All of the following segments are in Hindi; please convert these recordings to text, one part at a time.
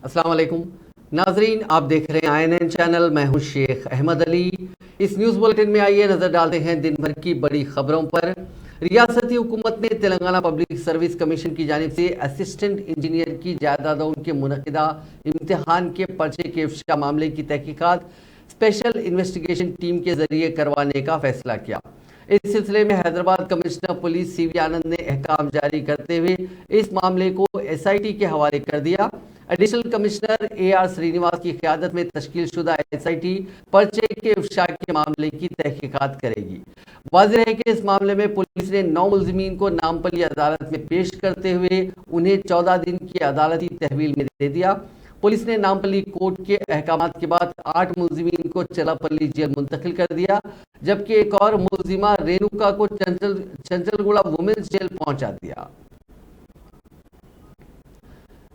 अस्सलाम वालेकुम नाजरीन, आप देख रहे हैं INN चैनल। मैं हूं शेख अहमद अली। इस न्यूज़ बुलेटिन में आइए नजर डालते हैं दिन भर की बड़ी खबरों पर। रियासती हुकूमत ने तेलंगाना पब्लिक सर्विस कमीशन की जानिब से असिस्टेंट इंजीनियर की जायदादों के मुनक़िदा इम्तिहान के पर्चे के इफ्शा मामले की तहकीकात स्पेशल इन्वेस्टिगेशन टीम के जरिए करवाने का फैसला किया। इस सिलसिले में हैदराबाद कमिश्नर पुलिस CV आनंद ने अहकाम जारी करते हुए इस मामले को SIT के हवाले कर दिया। एडिशनल कमिश्नर AR श्रीनिवास की क़यादत में तश्कील शुदा SIT पर्चे के इफ्शा के मामले की तहकीकात करेगी। वाज़ेह है कि इस मामले में पुलिस ने 9 मुल्ज़िमीन को नामपल्ली अदालत में पेश करते हुए उन्हें 14 दिन की अदालती तहवील में दे दिया। पुलिस ने नामपल्ली कोर्ट के अहकामात के बाद 8 मुल्ज़िमीन को चलापल्ली जेल मुंतकिल कर दिया, जबकि एक और मुल्ज़िमा रेणुका को चंचलगुड़ा वुमेन्स जेल पहुंचा दिया।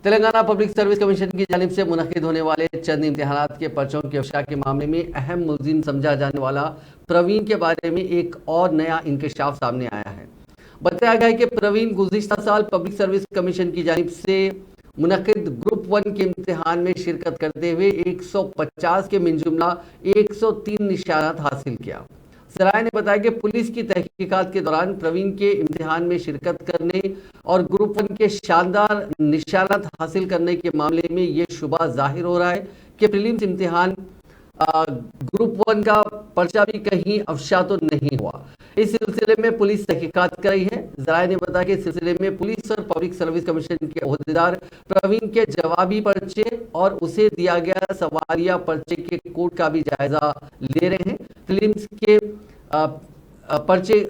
तेलंगाना पब्लिक सर्विस कमीशन की जानिब से मुनक़िद होने वाले चंद इम्तिहानात के पर्चों के इफ्शा के मामले में अहम मुल्ज़िम समझा जाने वाला प्रवीण के बारे में एक और नया इंकशाफ सामने आया है। बताया गया है कि प्रवीण गुज़िश्ता साल पब्लिक सर्विस कमीशन की जानिब से मुनक़िद ग्रुप 1 के इम्तिहान में शिरकत करते हुए 150 के मिनजुमला 103 निशानात हासिल किया। सराय ने बताया कि पुलिस की तहकीकात के दौरान प्रवीण के इम्तिहान में शिरकत करने और ग्रुप 1 के शानदार निशानात हासिल करने के मामले में ये शुबा जाहिर हो रहा है कि प्रीलिम्स इम्तिहान ग्रुप 1 का पर्चा भी कहीं अफशा तो नहीं हुआ। इस सिलसिले में पुलिस तहकीकात कर रही है। जराये ने बताया कि इस सिलसिले में पुलिस और पब्लिक सर्विस कमीशन के ओहदेदार प्रवीण के जवाबी पर्चे और उसे दिया गया सवालिया पर्चे के कोड का भी जायजा ले रहे हैं। फिल्म्स के पर्चे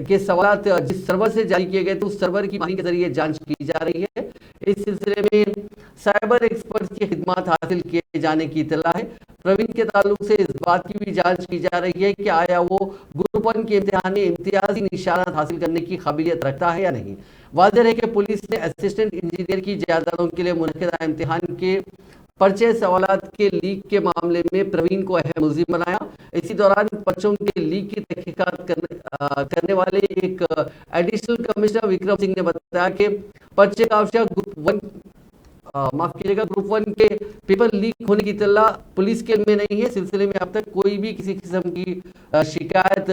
के सवाल जिस सर्वर से जारी किए गए थे उस सर्वर की माहिर के जरिए जांच की जा रही है। इस सिलसिले में साइबर एक्सपर्ट की खिदमत हासिल किए जाने की इत्तला है। प्रवीण के ताल्लुक से इस बात की भी जांच की जा रही है कि आया वो ग्रुप 1 के इम्तिहान में इम्तियाजी निशानात हासिल करने की काबिलियत रखता है या नहीं। वाज़ेह है कि पुलिस ने असिस्टेंट इंजीनियर की जायदादों के लिए मुनक़िदा इम्तिहान के पर्चे सवालात के लीक के मामले में प्रवीण को अहम मुल्ज़िम बनाया। इसी दौरान पर्चों के लीक की तहकीकात करने वाले एक एडिशनल कमिश्नर विक्रम सिंह ने बताया कि पर्चे का अफशा ग्रुप 1 के पेपर लीक होने की इत्तला पुलिस के में नहीं है। सिलसिले में अब तक कोई भी किसी किस्म की शिकायत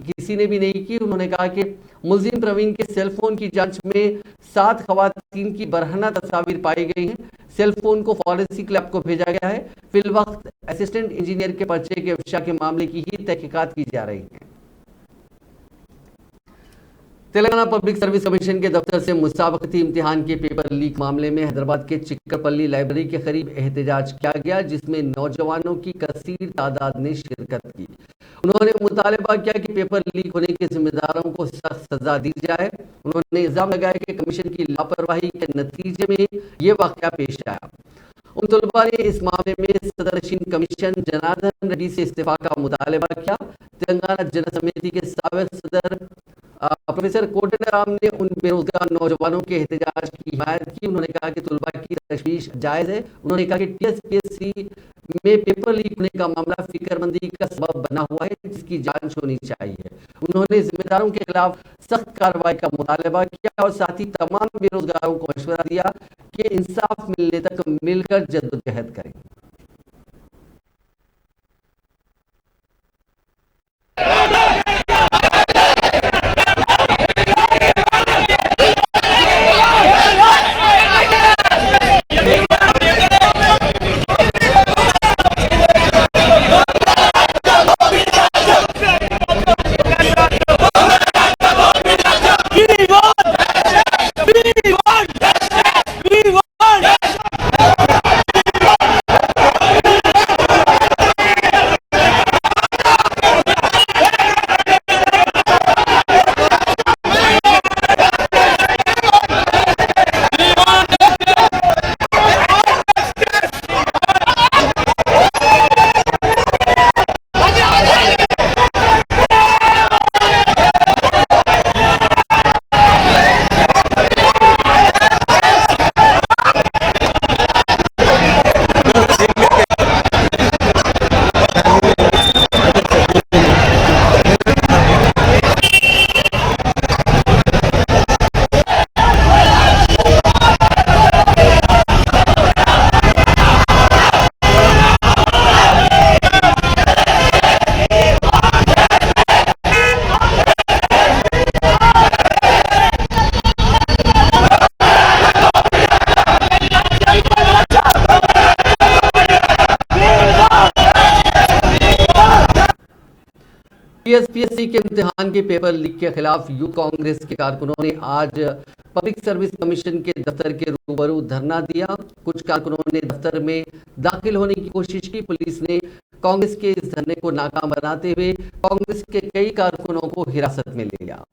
किसी ने भी नहीं की। उन्होंने कहा कि मुल्ज़िम प्रवीण के सेलफोन की जांच में 7 ख़वातीन की बरहना तस्वीर पाई गई हैं। सेलफोन को फॉरेंसिक लैब को भेजा गया है। फिलवक्त असिस्टेंट इंजीनियर के पर्चे के इफ्शा के मामले की ही तहकीकात की जा रही है। तेलंगाना पब्लिक सर्विस कमीशन के दफ्तर से मुसाबकती इम्तिहान के पेपर लीक मामले में हैदराबाद के चिक्करपल्ली लाइब्रेरी के करीब एहतजाज किया गया, जिसमें नौजवानों की कसीर तादाद ने शिरकत की। उन्होंने मुतालबा किया कि पेपर लीक होने के जिम्मेदारों को सख्त सजा दी जाए। उन्होंने इल्जाम लगाया कि कमीशन की लापरवाही के नतीजे में ये वाक़या पेश आया। उन तलबा ने इस मामले में सदरनशीन कमीशन जनार्दन रेड्डी से इस्तीफा का मुतालबा किया। तेलंगाना जन समिति के साबिक सदर प्रोफेसर कोटेराम ने उन बेरोजगार नौजवानों के एहतजाज की हिमायत की। उन्होंने कहा कि तलबा की तशवीश जायज़ है। उन्होंने कहा कि TSPSC में पेपर लीक होने का मामला फिक्रमंदी का सबब बना हुआ है, जिसकी जांच होनी चाहिए। उन्होंने जिम्मेदारों के खिलाफ सख्त कार्रवाई का मुतालबा किया और साथ ही तमाम बेरोजगारों को मशवरा दिया कि इंसाफ मिलने तक मिलकर जद्दोजहद करें। टीएसपीएससी के इम्तिहान के पेपर लीक के खिलाफ यूथ कांग्रेस के कारकुनों ने आज पब्लिक सर्विस कमीशन के दफ्तर के रूबरू धरना दिया। कुछ कारकुनों ने दफ्तर में दाखिल होने की कोशिश की। पुलिस ने कांग्रेस के इस धरने को नाकाम बनाते हुए कांग्रेस के कई कारकुनों को हिरासत में ले लिया।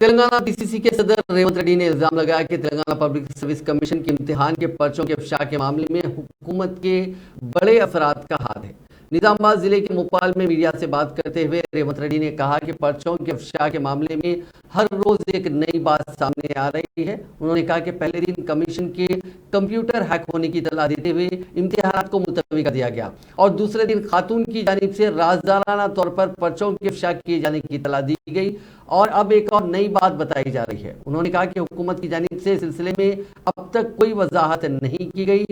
तेलंगाना पीसीसी के सदर रेवंत रेड्डी ने इल्जाम लगाया कि तेलंगाना पब्लिक सर्विस कमीशन के इम्तिहान के पर्चों के अफशा के मामले में हुकूमत के बड़े अफराद का हाथ है। निजामाबाद जिले के मोपाल में मीडिया से बात करते हुए रेवंत रेड्डी ने कहा कि पर्चों के अफशा के मामले में हर रोज एक नई बात सामने आ रही है। उन्होंने कहा कि पहले दिन कमीशन के कंप्यूटर हैक होने की इत्तला देते हुए इम्तिहान को मुलतवी कर दिया गया और दूसरे दिन खातून की जानिब से राजदाराना तौर पर पर्चों के अफशा किए जाने की इत्तला दी गई और अब एक और नई बात बताई जा रही है। उन्होंने कहा कि हुकूमत की जानिब से इस सिलसिले में अब तक कोई वजाहत नहीं की गई।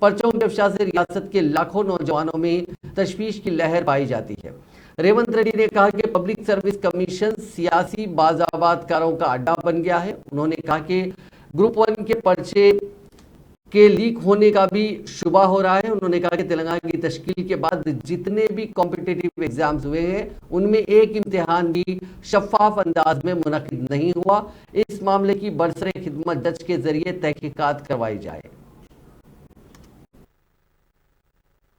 पर्चों के अफशा से रियासत के लाखों नौजवानों में तशवीश की लहर पाई जाती है। रेवंत रेड्डी ने कहा कि पब्लिक सर्विस कमीशन सियासी बाजाबादकारों का अड्डा बन गया है। उन्होंने कहा कि ग्रुप 1 के पर्चे के लीक होने का भी शुबा हो रहा है। उन्होंने कहा कि तेलंगाना की तश्कील के बाद जितने भी कॉम्पिटिटिव एग्जाम्स हुए हैं उनमें एक इम्तिहान भी शफाफ अंदाज में मुनक्किद नहीं हुआ। इस मामले की बरसरे खिदमत जज के जरिए तहकीकात करवाई जाए।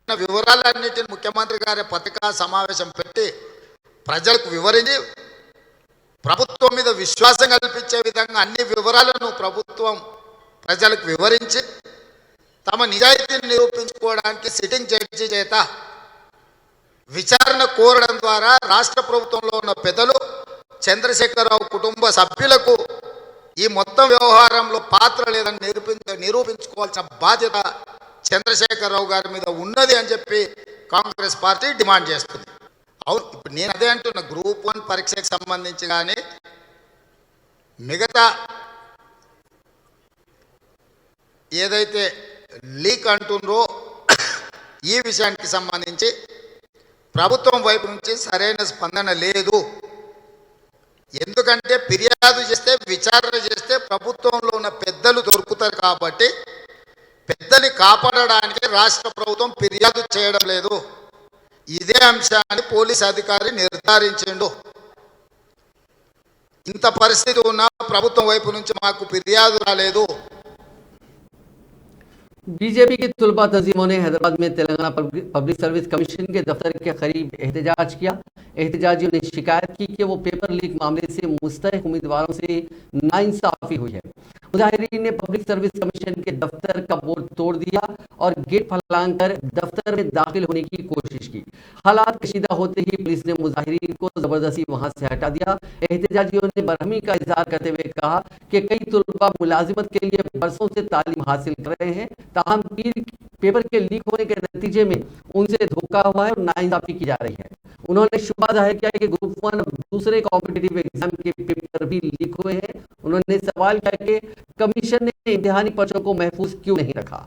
వివరాలన్నిటిని ముఖ్యమంత్రి గారి పత్రికా సమావేశం పెట్టి ప్రజలకు వివరించి ప్రభుత్వం మీద విశ్వాసం కల్పించే విధంగా అన్ని వివరాలను ప్రభుత్వం ప్రజలకు వివరించి తమ నిజాయితీని నిరూపించుకోవడానికి సిట్టింగ్ జడ్జి చేత విచారణ కోరడం ద్వారా రాష్ట్ర ప్రభుత్వంలో ఉన్న పెద్దలు చంద్రశేఖరరావు కుటుంబ సభ్యులకు ఈ మొత్తం వ్యవహారంలో పాత్ర లేదని నిరూపించుకోవాల్సిన బాధ్యత చంద్రశేఖరరావు గారి మీద ఉన్నది అని చెప్పి కాంగ్రెస్ పార్టీ డిమాండ్ చేస్తుంది. అవును, ఇప్పుడు నేను అదే అంటున్నా, గ్రూప్ 1 పరీక్షకు సంబంధించి కానీ మిగతా ఏదైతే లీక్ అంటుండ్రో ఈ విషయానికి సంబంధించి ప్రభుత్వం వైపు నుంచి సరైన స్పందన లేదు. ఎందుకంటే ఫిర్యాదు చేస్తే విచారణ చేస్తే ప్రభుత్వంలో ఉన్న పెద్దలు దొరుకుతారు కాబట్టి పెద్దల్ని కాపాడడానికి రాష్ట్ర ప్రభుత్వం ఫిర్యాదు చేయడం లేదు. ఇదే అంశాన్ని పోలీస్ అధికారి నిర్ధారించిండు. ఇంత పరిస్థితి ఉన్న ప్రభుత్వం వైపు నుంచి మాకు ఫిర్యాదు రాలేదు. बीजेपी के तुलबा तंजीमों ने हैदराबाद में तेलंगाना पब्लिक सर्विस कमीशन के दफ्तर के करीब एहतजाज किया। एहतजाजियों ने शिकायत की कि वो पेपर लीक मामले से मुस्तहक उम्मीदवारों से नाइंसाफी हुई है। मुजाहिरीन ने पब्लिक सर्विस कमीशन के दफ्तर का बोर्ड तोड़ दिया और गेट फलांकर दफ्तर में दाखिल होने की कोशिश की। हालात कशीदा होते ही पुलिस ने मुजाहिरीन को जबरदस्ती वहां से हटा दिया। एहतजाजियों ने बरहमी का इजहार करते हुए कहा कि कई तुलबा मुलाजिमत के लिए बरसों से तालीम हासिल कर रहे हैं, ताहम पेपर के लीक होने के नतीजे में उनसे धोखा हुआ है और नाइंसाफी की जा रही है। उन्होंने शुबा जाहिर किया कि ग्रुप 1 और दूसरे कॉम्पिटिटिव एग्जाम के पेपर भी लीक हुए हैं। उन्होंने सवाल किया कि कमीशन ने इम्तिहानी पर्चों को महफूज क्यों नहीं रखा।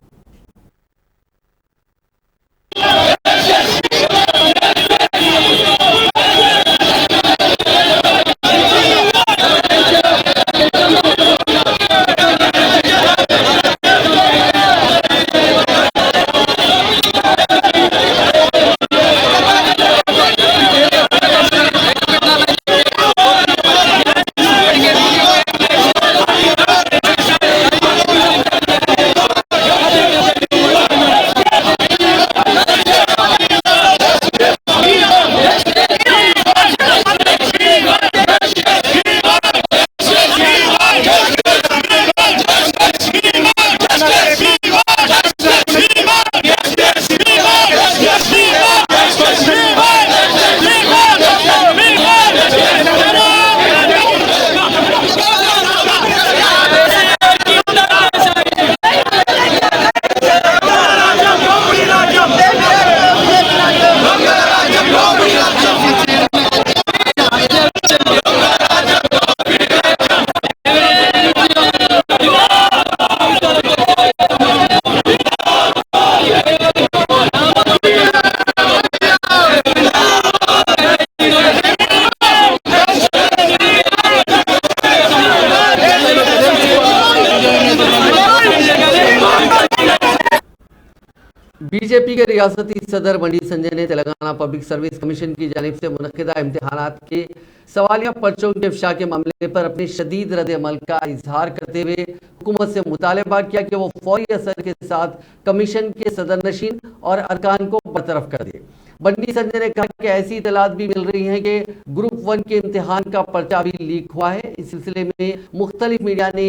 बीजेपी के रियासती सदर बंडी संजय ने तेलंगाना पब्लिक सर्विस कमीशन की जानिब से मुनक्किदा इम्तिहानात के सवालिया पर्चों के इफ्शा के मामले पर अपने शदीद रद्द अमल का इजहार करते हुए हुकूमत से मुतालबा किया कि वो फौरी असर के साथ कमीशन के सदरनशीन और अरकान को बरतरफ कर दे। बंडी संजय ने कहा कि ऐसी इतलात भी मिल रही हैं कि ग्रुप 1 के इम्तिहान का पर्चा भी लीक हुआ है। इस सिलसिले में मुख्तलिफ मीडिया ने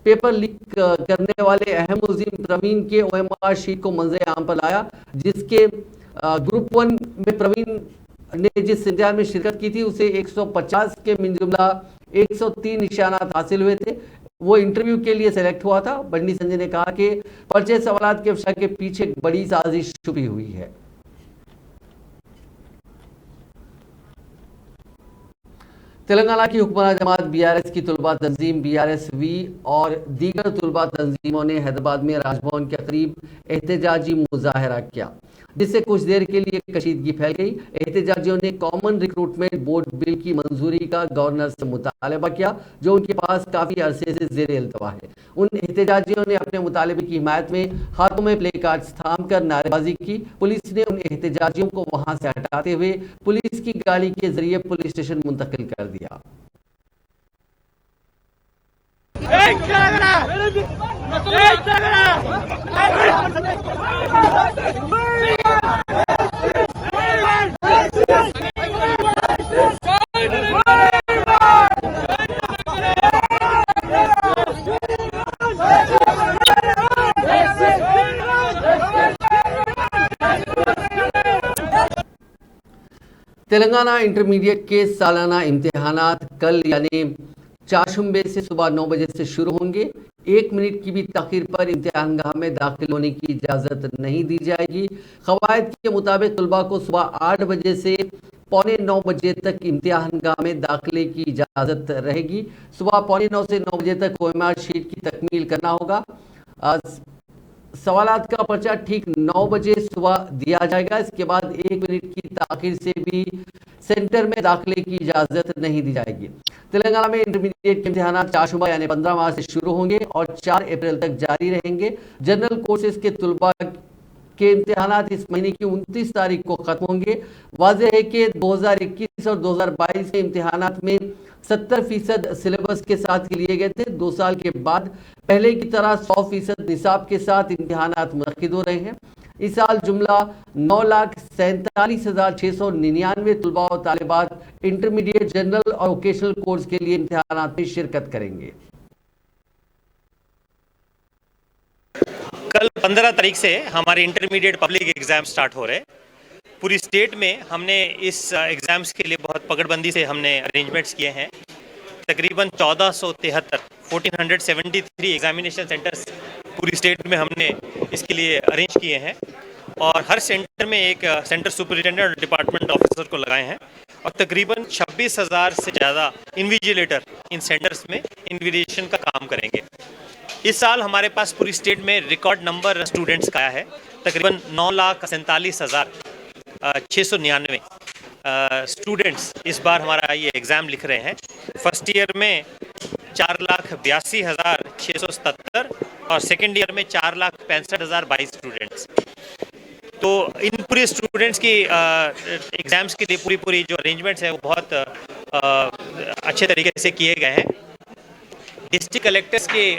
पेपर लीक करने वाले अहम मुलजिम प्रवीण के OMR शीट को मंजर आम पर लाया, जिसके ग्रुप 1 में प्रवीण ने जिस इम्तिहान में शिरकत की थी उसे 150 के मिन जुमला 103 निशानात हासिल हुए थे। वो इंटरव्यू के लिए सेलेक्ट हुआ था। बंडी संजय ने कहा कि पर्चे सवालात के इफ्शा के पीछे एक बड़ी साजिश छुपी हुई है। तेलंगाना की हुक्मरान जमात BRS की तुलबा तंजीम BRSV और दीगर तुलबा तंजीमों ने हैदराबाद में राजभवन के करीब एहतजाजी मुजाहरा किया, जिससे कुछ देर के लिए कशीदगी फैल गई। एहतजाजियों ने कॉमन रिक्रूटमेंट बोर्ड बिल की मंजूरी का गवर्नर से मुतालबा किया, जो उनके पास काफी अरसे से ज़ेर इल्तवा है। उन एहतजाजियों ने अपने मुतालबे की हिमायत में हाथों में प्ले कार्ड्स थाम कर नारेबाजी की। पुलिस ने उन एहतजाजियों को वहां से हटाते हुए पुलिस की गाड़ी के जरिए पुलिस स्टेशन मुंतकिल कर दिया। तेलंगाना इंटरमीडिएट के सालाना इम्तिहानात कल यानी चारशंबे से सुबह 9 बजे से शुरू होंगे। 1 मिनट की भी ताखीर पर इम्तिहानगाह में दाखिल होने की इजाज़त नहीं दी जाएगी। क़वायद के मुताबिक तुलबा को सुबह 8 बजे से पौने 9 बजे तक इम्तिहानगाह में दाखिले की इजाज़त रहेगी। सुबह पौने 9 से 9 बजे तक OMR शीट की तकमील करना होगा। सवालात का पर्चा ठीक 9 बजे सुबह दिया जाएगा। इसके बाद 1 मिनट की ताखीर से भी सेंटर में दाखिले की इजाज़त नहीं दी जाएगी। तेलंगाना में इंटरमीडिएट के इम्तिहान चारशंबा यानी 15 मार्च से शुरू होंगे और 4 अप्रैल तक जारी रहेंगे। जनरल कोर्सेज के तुलबा के इम्तिहानात इस महीने की 29 तारीख को खत्म होंगे। वाज़ेह है कि 2021 और 2022 के इम्तिहानात में 70% सिलेबस के साथ लिए गए थे। 2 साल के बाद पहले की तरह 100% निसाब के साथ इम्तिहानात मुनक्किद हो रहे हैं। इस साल जुमला 9,47,699 तलबा और तालिबात इंटरमीडिएट, जनरल और वोकेशनल कोर्स के लिए इम्तिहानात में शिरकत करेंगे। कल 15 तारीख से हमारे इंटरमीडिएट पब्लिक एग्जाम स्टार्ट हो रहे हैं। पूरी स्टेट में हमने इस एग्ज़ाम्स के लिए बहुत पकड़बंदी से हमने अरेंजमेंट्स किए हैं। तकरीबन 1473 एग्जामिनेशन सेंटर्स पूरी स्टेट में हमने इसके लिए अरेंज किए हैं और हर सेंटर में एक सेंटर सुपरिटेंडेंट और डिपार्टमेंट ऑफिसर को लगाए हैं और तकरीबन 26,000 से ज़्यादा इन्विजिलेटर इन सेंटर्स में इन्विजिलेशन का काम करेंगे। इस साल हमारे पास पूरी स्टेट में रिकॉर्ड नंबर स्टूडेंट्स का आया है, तकरीबन 9,47,699 स्टूडेंट्स इस बार हमारा ये एग्ज़ाम लिख रहे हैं। फर्स्ट ईयर में 4,82,677 और सेकेंड ईयर में 4,65,022 स्टूडेंट्स। तो इन पूरे स्टूडेंट्स की एग्ज़ाम्स के लिए पूरी जो अरेंजमेंट्स है वो बहुत अच्छे तरीके से किए गए हैं। डिस्ट्रिक्ट कलेक्टर्स के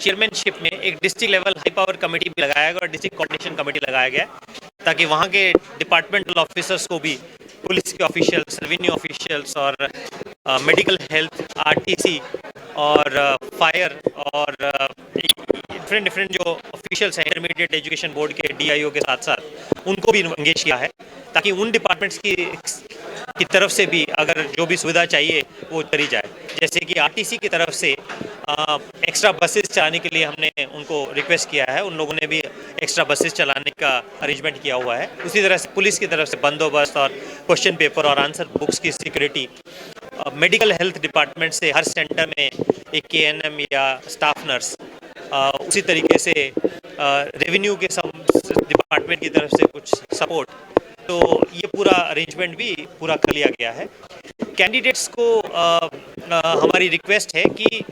चेयरमैनशिप में एक district level high power committee भी लगाया गया और डिस्ट्रिक्ट कोऑर्डिनेशन कमेटी लगाया गया ताकि वहाँ के डिपार्टमेंटल ऑफिसर्स को भी, पुलिस के ऑफिशियल्स, रेवेन्यू ऑफिशियल्स और मेडिकल हेल्थ, आरटीसी और फायर और डिफरेंट जो ऑफिशियल्स हैं इंटरमीडिएट एजुकेशन बोर्ड के डीआईओ के साथ साथ उनको भी इंगेज किया है ताकि उन डिपार्टमेंट्स की तरफ से भी अगर जो भी सुविधा चाहिए वो करी जाए। जैसे कि आरटीसी की तरफ से एक्स्ट्रा बसेस चलाने के लिए हमने उनको रिक्वेस्ट किया है, उन लोगों ने भी एक्स्ट्रा बसेस चलाने का अरेंजमेंट किया हुआ है। उसी तरह से पुलिस की तरफ से बंदोबस्त और क्वेश्चन पेपर और आंसर बुक्स की सिक्योरिटी, मेडिकल हेल्थ डिपार्टमेंट से हर सेंटर में एक केएनएम या स्टाफ नर्स, उसी तरीके से रेवेन्यू के सब डिपार्टमेंट की तरफ से कुछ सपोर्ट, तो ये पूरा अरेंजमेंट भी पूरा कर लिया गया है। कैंडिडेट्स को हमारी रिक्वेस्ट है कि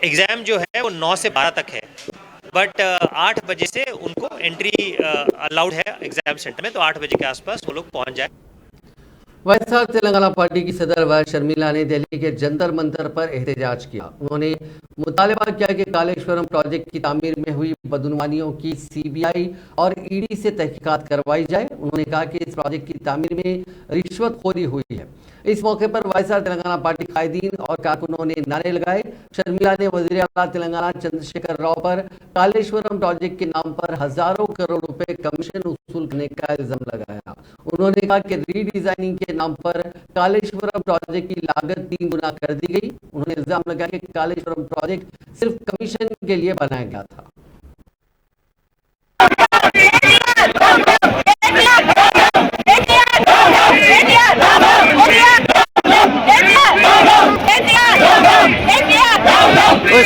एग्ज़ाम जो है वो 9 से 12 तक है, बट 8 बजे से उनको एंट्री अलाउड है एग्ज़ाम सेंटर में, तो 8 बजे के आसपास वो लोग पहुंच जाए। वैसा तेलंगाना पार्टी की सदर वाय शर्मिला ने दिल्ली के जंतर मंतर पर एहतजाज किया। उन्होंने मुतालबा किया कि कालेश्वरम प्रोजेक्ट की तामीर में हुई बदनुमानियों की सीबीआई और ईडी से तहकीकात करवाई जाए। उन्होंने कहा कि इस प्रोजेक्ट की तामीर में रिश्वतखोरी हुई है। इस मौके पर वायएसआर तेलंगाना पार्टी कायदीन और कारकुनों ने नारे लगाए। शर्मिला ने वज़ीर आला तेलंगाना चंद्रशेखर राव पर कालेश्वरम प्रोजेक्ट के नाम पर हजारों करोड़ रुपए कमीशन वसूल करने का इल्जाम लगाया। उन्होंने कहा कि रीडिजाइनिंग के नाम पर कालेश्वरम प्रोजेक्ट की लागत 3 गुना कर दी गई। उन्होंने इल्जाम लगाया कि कालेश्वरम प्रोजेक्ट सिर्फ कमीशन के लिए बनाया गया था।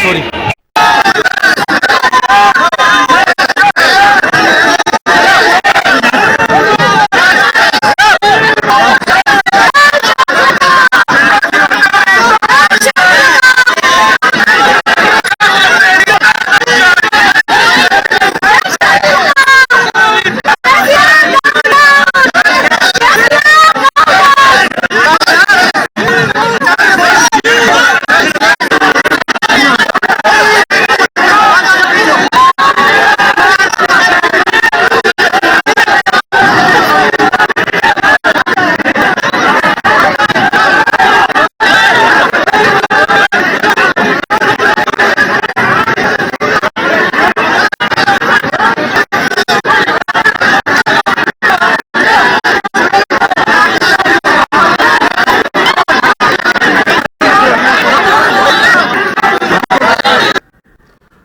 सॉरी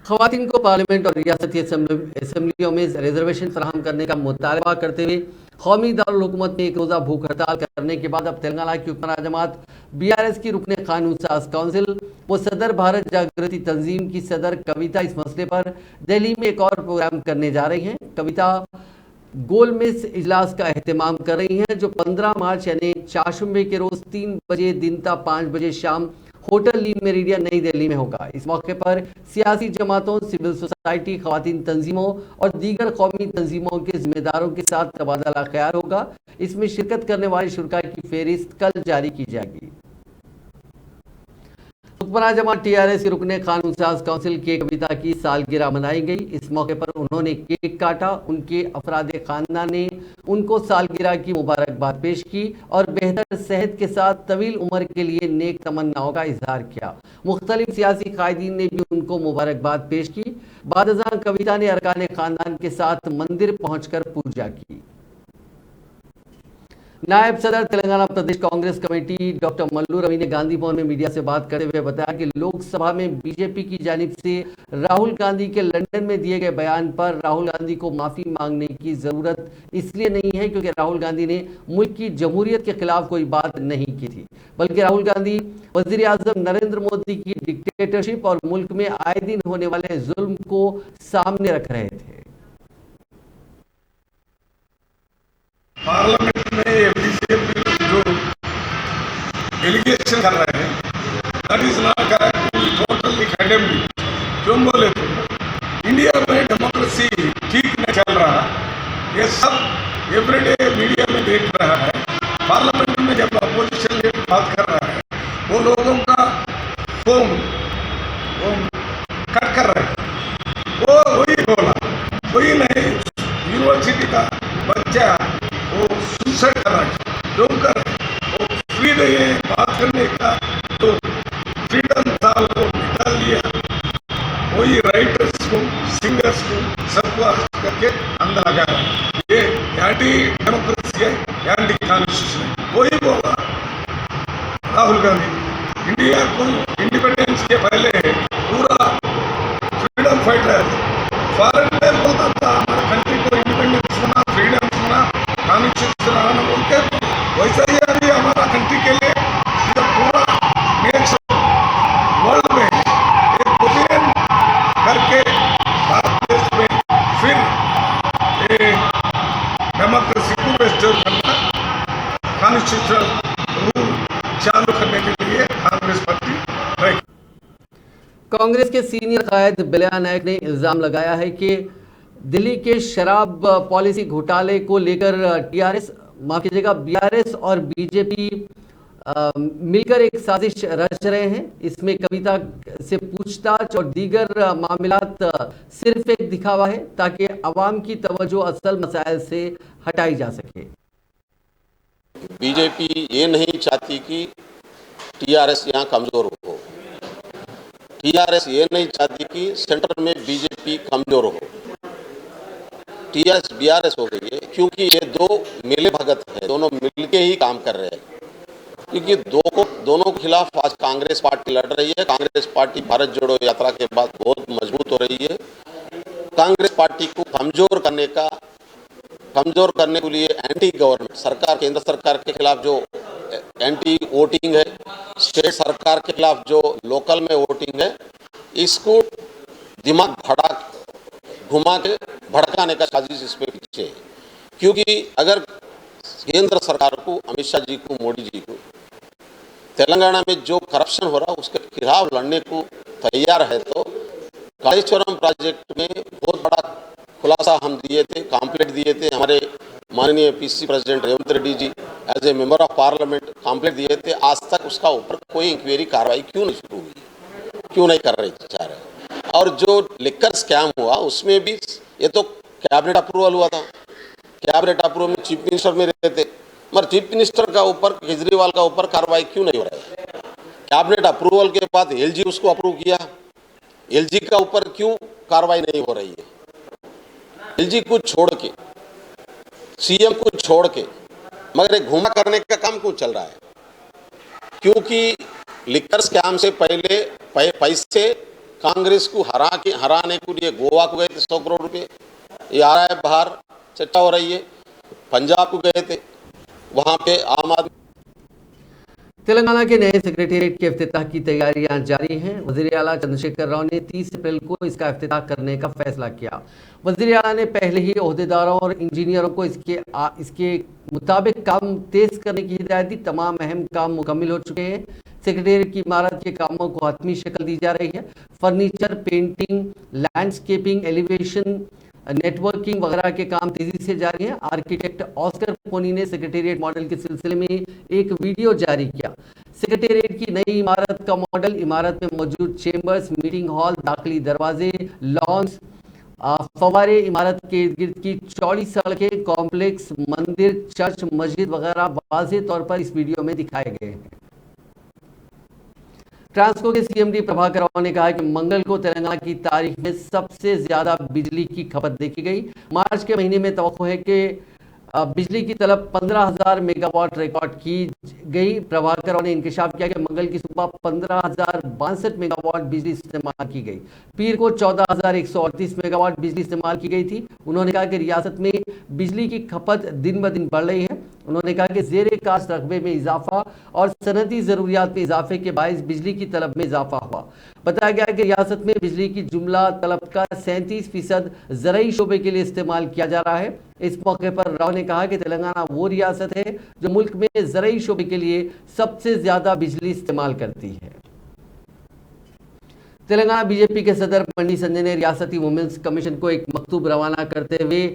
खवातीन को पार्लियामेंट और रियासती असम्बलियों में रिजर्वेशन फराहम करने का मुतालबा करते हुए कौमी दारुल हुकूमत में एक रोज़ा भूख हड़ताल करने के बाद अब तेलंगाना की हुक्मरान जमात बीआरएस की रुकने कानून साज काउंसिल व सदर भारत जागृति तंजीम की सदर कविता इस मसले पर दिल्ली में एक और प्रोग्राम करने जा रही हैं। कविता गोलमेज इजलास का एहतमाम कर रही हैं जो 15 मार्च यानी चारशंबे के रोज 3 बजे दिन ता 5 बजे शाम होटल ली मेरिडियन नई दिल्ली में होगा। इस मौके पर सियासी जमातों, सिविल सोसाइटी, खवातीन तंजीमों और दीगर कौमी तंजीमों के जिम्मेदारों के साथ तबादला ख्याल होगा। इसमें शिरकत करने वाले शुरका की फहरिस्त कल जारी की जाएगी। हुक्मरान जमात टीआरएस के रुकने कानून साज काउंसिल के कविता की सालगिरह मनाई गई। इस मौके पर उन्होंने केक काटा। उनके अफरादे खानदान ने उनको सालगिरह की मुबारकबाद पेश की और बेहतर सेहत के साथ तवील उम्र के लिए नेक तमन्नाओं का इजहार किया। मुख्तलिफ सियासी कायदीन ने भी उनको मुबारकबाद पेश की। बाद अज़ां कविता ने अरकान खानदान के साथ मंदिर पहुंचकर पूजा की। नायब सदर तेलंगाना प्रदेश कांग्रेस कमेटी डॉक्टर मल्लू रवि ने गांधी भवन में मीडिया से बात करते हुए बताया कि लोकसभा में बीजेपी की जानिब से राहुल गांधी के लंदन में दिए गए बयान पर राहुल गांधी को माफी मांगने की जरूरत इसलिए नहीं है क्योंकि राहुल गांधी ने मुल्क की जमहूरियत के खिलाफ कोई बात नहीं की थी, बल्कि राहुल गांधी वजीर आजम नरेंद्र मोदी की डिक्टेटरशिप और मुल्क में आए दिन होने वाले जुल्म को सामने रख रहे थे। पार्लियामेंट में एमडीसी जो एलिगेशन कर रहे हैं that is not correct, totally condemned. क्यों बोले तो इंडिया में डेमोक्रेसी ठीक नहीं चल रहा, ये सब एवरीडे मीडिया में देख रहा है। पार्लियामेंट में जब अपोजिशन लीडर बात कर रहा है वो लोगों का फोन वो कट कर रहे हैं। वो वही बोला, वही नहीं, यूनिवर्सिटी का बच्चा वो सुसाइड कर रहा है, क्यों कर वो फ्री नहीं है, बात करने का तो फ्रीडम था वो निकाल लिया। वही राइटर्स को, सिंगर्स को सबको अरेस्ट करके अंदर लगा रहा है। ये एंटी डेमोक्रेसी है, एंटी कॉन्स्टिट्यूशन है। वही बोला राहुल गांधी, इंडिया को इंडिपेंडेंस के पहले पूरा फ्रीडम फाइटर फॉरेन में बोलता था हमारे कंट्री को इंडिपेंडेंस होना, फ्रीडम होना, कॉन्स्टिट्यूशन आना बोलते। वैसा ही अभी हमारा कंट्री के लिए पूरा नेशन वर्ल्ड में एक ओपिनियन करके भारत देश में फिर डेमोक्रेसी को रेस्टोर करना, कॉन्स्टिट्यूशनल रूल चालू करने के लिए कांग्रेस पार्टी रही। कांग्रेस के सीनियर कायद बिलया नायक ने इल्जाम लगाया है कि दिल्ली के शराब पॉलिसी घोटाले को लेकर टीआरएस, माफ कीजिएगा, बीआरएस और बीजेपी मिलकर एक साजिश रच रहे हैं। इसमें कविता से पूछताछ और दीगर मामलात सिर्फ एक दिखावा है ताकि अवाम की तवज्जो असल मसाइल से हटाई जा सके। बीजेपी ये नहीं चाहती कि टीआरएस यहाँ कमजोर हो, टीआरएस ये नहीं चाहती कि सेंटर में बीजेपी कमजोर हो। टीआरएस बीआरएस हो गई है क्योंकि ये दो मिले भगत हैं, दोनों मिलके ही काम कर रहे हैं। क्योंकि दोनों के खिलाफ आज कांग्रेस पार्टी लड़ रही है। कांग्रेस पार्टी भारत जोड़ो यात्रा के बाद बहुत मजबूत हो रही है। कांग्रेस पार्टी को कमजोर करने के लिए एंटी गवर्नमेंट सरकार, केंद्र सरकार के खिलाफ जो एंटी वोटिंग है, स्टेट सरकार के खिलाफ जो लोकल में वोटिंग है, इसको दिमाग घुमा के भड़काने का साजिश इस पे पीछे है। क्योंकि अगर केंद्र सरकार को, अमित शाह जी को, मोदी जी को तेलंगाना में जो करप्शन हो रहा है उसके खिलाफ लड़ने को तैयार है, तो कालेश्वरम प्रोजेक्ट में बहुत बड़ा खुलासा हम दिए थे, कॉम्प्लेट दिए थे। हमारे माननीय PCC president Revanth Reddy ji as a member of parliament complaint दिए थे। आज तक उसका ऊपर कोई इंक्वायरी कार्रवाई क्यों नहीं शुरू हुई, क्यों नहीं कर रहे चाह रहे। और जो लिकर स्कैम हुआ उसमें भी ये तो कैबिनेट अप्रूवल हुआ था, कैबिनेट अप्रूवल में चीफ मिनिस्टर में रहते थे, मगर चीफ मिनिस्टर का ऊपर, केजरीवाल का ऊपर कार्रवाई क्यों नहीं हो रहा है। कैबिनेट अप्रूवल के बाद एलजी उसको अप्रूव किया, एलजी का ऊपर क्यों कार्रवाई नहीं हो रही है। एलजी को छोड़ के, सीएम को छोड़ के, मगर एक घुमा करने का काम क्यों चल रहा है। क्योंकि लिकर स्कैम से पहले पैसे कांग्रेस को हराने के लिए गोवा को गए थे 100 करोड़ रुपए, ये आ रहा है बाहर चर्चा हो रही है। पंजाब को गए थे, वहां पे आम आदमी। तेलंगाना के नए सेक्रेटेरिएट के इफ्तिताह की तैयारियां जारी हैं। वजीर आला चंद्रशेखर राव ने 30 अप्रैल को इसका इफ्तिताह करने का फैसला किया। वजीर आला ने पहले ही ओहदेदारों और इंजीनियरों को इसके मुताबिक काम तेज करने की हिदायत दी। तमाम अहम काम मुकम्मल हो चुके हैं। सेक्रेटेरिएट की इमारत के कामों को हतमी शक्ल दी जा रही है। Furniture, painting, landscaping, elevation, networking वगैरह के काम तेजी से जारी हैं। आर्किटेक्ट ऑस्कर पोनी ने सेक्रेटेरिएट मॉडल के सिलसिले में एक वीडियो जारी किया। सेक्रेटेरिएट की नई इमारत का मॉडल इमारत में मौजूद चेंबर्स, मीटिंग हॉल, दाखिली दरवाजे, लॉन्स, फवारे, इमारत के इर्द गिर्द की चौड़ी सड़कें, कॉम्प्लेक्स, मंदिर, चर्च, मस्जिद वगैरह वाज़ेह तौर पर इस वीडियो में दिखाए गए हैं। ट्रांसको के सीएमडी प्रभाकर राव ने कहा कि मंगल को तेलंगाना की तारीख में सबसे ज्यादा बिजली की खपत देखी गई। मार्च के महीने में तवक्को है कि बिजली की तलब 15,000 मेगावाट रिकॉर्ड की गई। प्रभाकर राव ने इंकशाफ किया कि मंगल की सुबह 15,062 मेगावाट बिजली इस्तेमाल की गई। पीर को 14,138 मेगावाट बिजली इस्तेमाल की गई थी। उन्होंने कहा कि रियासत में बिजली की खपत दिन ब दिन बढ़ रही है। उन्होंने कहा कि जेरे कास्ट रकबे में इजाफा और सनती ज़रूरियात में इजाफे के बायस बिजली की तलब में इजाफा हुआ। बताया गया कि रियासत में बिजली की जुमला तलब का 37% ज़रई शोबे के लिए इस्तेमाल किया जा रहा है। इस मौके पर राव ने कहा कि तेलंगाना वो रियासत है जो मुल्क में ज़रई शोबे के लिए सबसे ज़्यादा बिजली इस्तेमाल करती है। तेलंगाना बीजेपी के सदर बंडी संजय ने रियासती वुमेन्स कमीशन को एक मकतूब रवाना करते हुए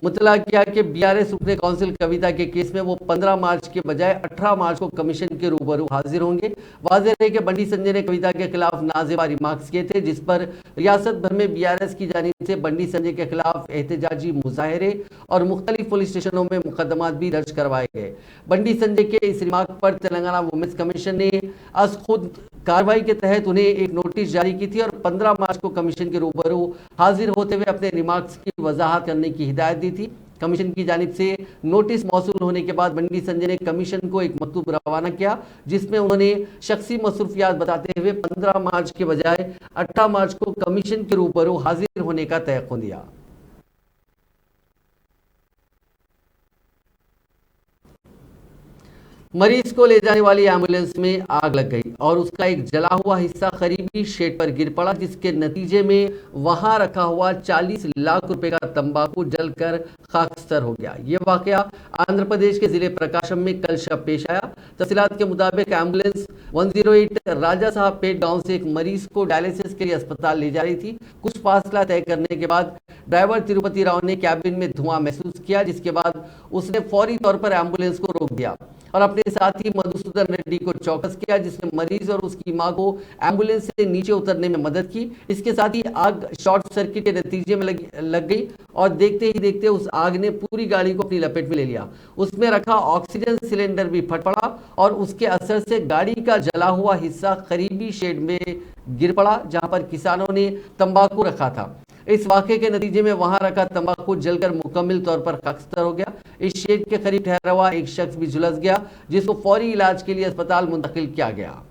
मुतला किया कि बीआरएस रुकने काउंसिल कविता के केस में वो 15 मार्च के बजाय 18 मार्च को कमीशन के रूबरू हाजिर होंगे। वाज़ेह है कि बंडी संजय ने कविता के खिलाफ नाजेबा रिमार्क्स किए थे, जिस पर रियासत भर में बीआरएस की जानिब से बंडी संजय के खिलाफ एहतजाजी मुजाहरे और मुख्तलिफ पुलिस स्टेशनों में मुकदमात भी दर्ज करवाए गए। बंडी संजय के इस रिमार्क पर तेलंगाना वुमेन्स कमीशन ने आज खुद कार्रवाई के तहत उन्हें एक नोटिस जारी की थी और 15 मार्च को कमीशन के रूबरू हाजिर होते हुए अपने रिमार्क्स की वजाहत करने की हिदायत दी थी। कमीशन की जानिब से नोटिस मौसूल होने के बाद बंडी संजय ने कमीशन को एक मकतूब रवाना किया, जिसमें उन्होंने शख्सी मसरूफियात बताते हुए 15 मार्च के बजाय 18 मार्च को कमीशन के रूबरू हाजिर होने का तयक़ुन दिया। मरीज को ले जाने वाली एम्बुलेंस में आग लग गई और उसका एक जला हुआ हिस्सा करीबी शेड पर गिर पड़ा, जिसके नतीजे में वहां रखा हुआ 40 लाख रुपए का तंबाकू जलकर खाकस्तर हो गया। ये वाकया आंध्र प्रदेश के जिले प्रकाशम में कल शब पेश आया। तफसीलात के मुताबिक एम्बुलेंस 108 राजा साहब पेट गांव से एक मरीज को डायलिसिस के लिए अस्पताल ले जा रही थी। कुछ फासला तय करने के बाद ड्राइवर तिरुपति राव ने कैबिन में धुआं महसूस किया, जिसके बाद उसने फौरी तौर पर एम्बुलेंस को रोक दिया और अपने साथ ही मधुसूदन रेड्डी को चौकस किया, जिसने मरीज और उसकी मां को एम्बुलेंस से नीचे उतरने में मदद की। इसके साथ ही आग शॉर्ट सर्किट के नतीजे में लग गई और देखते ही देखते उस आग ने पूरी गाड़ी को अपनी लपेट में ले लिया। उसमें रखा ऑक्सीजन सिलेंडर भी फट पड़ा और उसके असर से गाड़ी का जला हुआ हिस्सा करीबी शेड में गिर पड़ा, जहां पर किसानों ने तंबाकू रखा था। इस वाक़े के नतीजे में वहां रखा तंबाकू जलकर मुकम्मल तौर पर खाकस्तर हो गया। इस शेड के करीब ठहरा हुआ एक शख्स भी झुलस गया, जिसको फौरी इलाज के लिए अस्पताल मुंतकिल किया गया।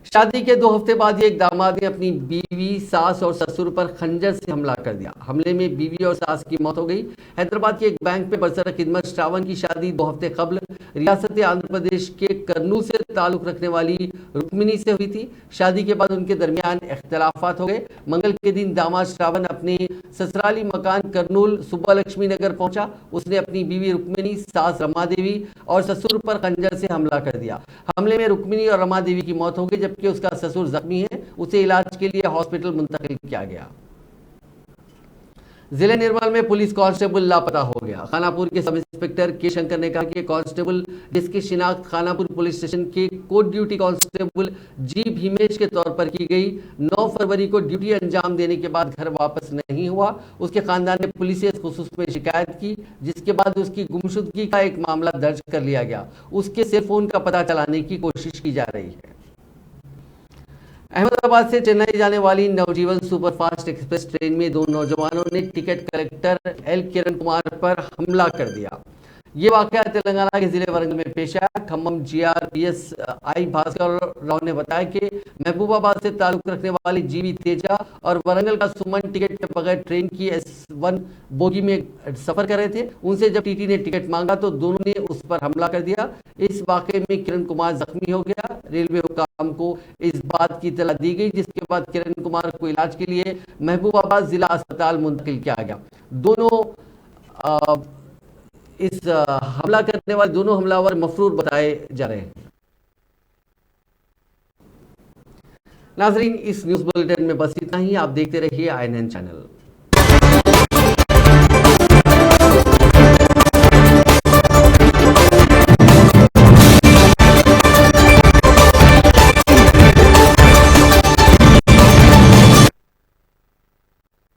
शादी के 2 हफ्ते बाद ही एक दामाद ने अपनी बीवी, सास और ससुर पर खंजर से हमला कर दिया। हमले में बीवी और सास की मौत हो गई। हैदराबाद के एक बैंक में बरसर खिदमत श्रावण की शादी 2 हफ्ते कबल रियासत आंध्र प्रदेश के कर्नूल से ताल्लुक रखने वाली रुक्मिनी से हुई थी। शादी के बाद उनके दरमियान इख्तलाफात हो गए। मंगल के दिन दामाद श्रावण अपने ससुराली मकान कर्नूल सुब्बा लक्ष्मी नगर पहुंचा। उसने अपनी बीवी रुक्मिनी, सास रमा देवी और ससुर पर खंजर से हमला कर दिया। हमले में रुक्मिनी और रमा देवी की मौत हो गई, जबकि उसका ससुर जख्मी है। उसे इलाज के लिए हॉस्पिटल मुंतकिल किया गया। जिले निर्मल में पुलिस कांस्टेबल लापता हो गया। खानापुर के सब इंस्पेक्टर के शंकर ने कहा कि कांस्टेबल, जिसकी शिनाख्त खानापुर पुलिस स्टेशन के कोर्ट ड्यूटी कांस्टेबल जी भीमेश के तौर पर की गई, 9 फरवरी को ड्यूटी अंजाम देने के बाद घर वापस नहीं हुआ। उसके खानदान ने पुलिस से इस खुसूस में शिकायत की, जिसके बाद उसकी गुमशुदगी का एक मामला दर्ज कर लिया गया। उसके सेल फोन का पता चलाने की कोशिश की जा रही है। अहमदाबाद से चेन्नई जाने वाली नवजीवन सुपरफास्ट एक्सप्रेस ट्रेन में 2 नौजवानों ने ticket collector L Kiran Kumar पर हमला कर दिया। ये वाकया तेलंगाना के जिले वरंगल में पेश आया। खम्मम GRPSI भास्कर राव ने बताया कि महबूबाबाद से ताल्लुक रखने वाली जीवी तेजा और वरंगल का सुमन टिकट के बगैर ट्रेन की S1 बोगी में सफर कर रहे थे। उनसे जब टीटी ने टिकट मांगा तो दोनों ने उस पर हमला कर दिया। इस वाकये में किरण कुमार जख्मी हो गया। रेलवे हुकाम को इस बात की इत्तला दी गई, जिसके बाद किरण कुमार को इलाज के लिए महबूबाबाद जिला अस्पताल मुंतकिल किया गया। दोनों इस हमला करने वाले दोनों हमलावर मफरूर बताए जा रहे हैं। नाजरीन, इस न्यूज बुलेटिन में बस इतना ही। आप देखते रहिए INN चैनल।